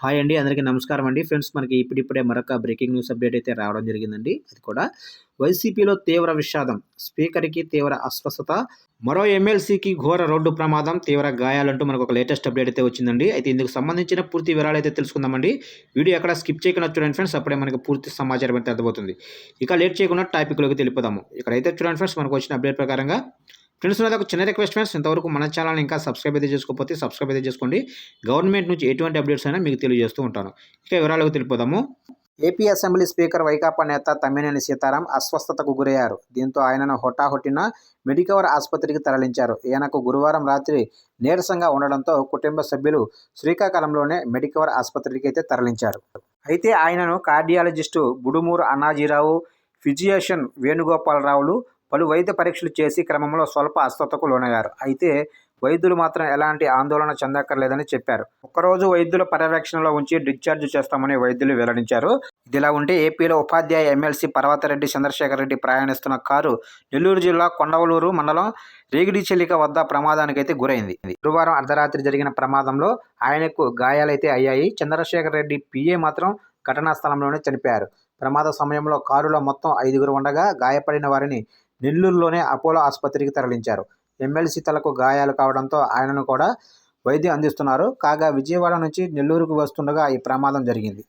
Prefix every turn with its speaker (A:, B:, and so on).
A: Hi అండి. అందరికీ నమస్కారం అండి. ఫ్రెండ్స్ మనకి ఇప్పుడిప్పుడే మరొక బ్రేకింగ్ న్యూస్ అప్డేట్ అయితే రావడం జరిగిందండి. అది కూడా వైసీపీలో తీవ్ర విషాదం. స్పీకర్‌కి తీవ్ర అస్వస్థత. మరో ఎమ్మెల్సీకి ఘోర రోడ్డు ప్రమాదం, తీవ్ర గాయాలంటూ మనకు ఒక లేటెస్ట్ అప్డేట్ అయితే వచ్చిందండి. అయితే ఇందుకు సంబంధించిన పూర్తి వివరాలైతే తెలుసుకుందామండి. వీడియో ఎక్కడ స్కిప్ చేయకుండా చూడండి ఫ్రెండ్స్. అప్పుడే మనకు పూర్తి సమాచారం అయితే అర్థమవుతుంది. ఇక లేట్ చేయకుండా టాపిక్‌లోకి వెళ్ళిపోదాము. ఇక్కడైతే చూడండి ఫ్రెండ్స్, మనకు వచ్చిన అప్డేట్ ప్రకారంగా ఫ్రెండ్స్ నాది ఒక చిన్న రిక్వెస్ట్ ఫ్రెండ్స్. ఇంతవరకు మన ఛానల్‌ని ఇంకా సబ్స్క్రైబ్ అయితే చేసుకోకపోతే సబ్స్క్రైబ్ అయితే చేసుకోండి. గవర్నమెంట్ నుంచి ఎటువంటి అప్డేట్స్ అయినా మీకు తెలియజేస్తూ ఉంటాను. ఇక వివరాలకు తెలిపోదాము. ఏపీ అసెంబ్లీ స్పీకర్ వైకాపా నేత తమ్మినేని సీతారాం అస్వస్థతకు గురయ్యారు. దీంతో ఆయనను హుటాహుటిన మెడికవర్ ఆసుపత్రికి తరలించారు. ఈయనకు గురువారం రాత్రి నీరసంగా ఉండడంతో కుటుంబ సభ్యులు శ్రీకాకుళంలోనే మెడికవర్ ఆసుపత్రికి అయితే తరలించారు. అయితే ఆయనను కార్డియాలజిస్టు బుడుమూరు అన్నాజీరావు, ఫిజిషియన్ వేణుగోపాలరావులు పలు వైద్య పరీక్షలు చేసి క్రమంలో స్వల్ప అస్వస్థతకు లోనయ్యారు. అయితే వైద్యులు మాత్రం ఎలాంటి ఆందోళన చెందక్కర్లేదని చెప్పారు. ఒక్కరోజు వైద్యుల పర్యవేక్షణలో ఉంచి డిశ్చార్జ్ చేస్తామని వైద్యులు వెల్లడించారు. ఇదిలా ఉంటే ఏపీలో ఉపాధ్యాయ ఎమ్మెల్సీ పర్వతరెడ్డి చంద్రశేఖర్ రెడ్డి ప్రయాణిస్తున్న కారు నెల్లూరు జిల్లా కొండవలూరు మండలం రేగిడిచెల్లిక వద్ద ప్రమాదానికైతే గురైంది. గురువారం అర్ధరాత్రి జరిగిన ప్రమాదంలో ఆయనకు గాయాలైతే అయ్యాయి. చంద్రశేఖర్ రెడ్డి పిఏ మాత్రం ఘటనా స్థలంలోనే చనిపోయారు. ప్రమాద సమయంలో కారులో మొత్తం 5గురు ఉండగా గాయపడిన వారిని నెల్లూరులోనే అపోలో ఆసుపత్రికి తరలించారు. ఎమ్మెల్సీ తలకు గాయాలు కావడంతో ఆయనను కూడా వైద్యం అందిస్తున్నారు. కాగా విజయవాడ నుంచి నెల్లూరుకు వస్తుండగా ఈ ప్రమాదం జరిగింది.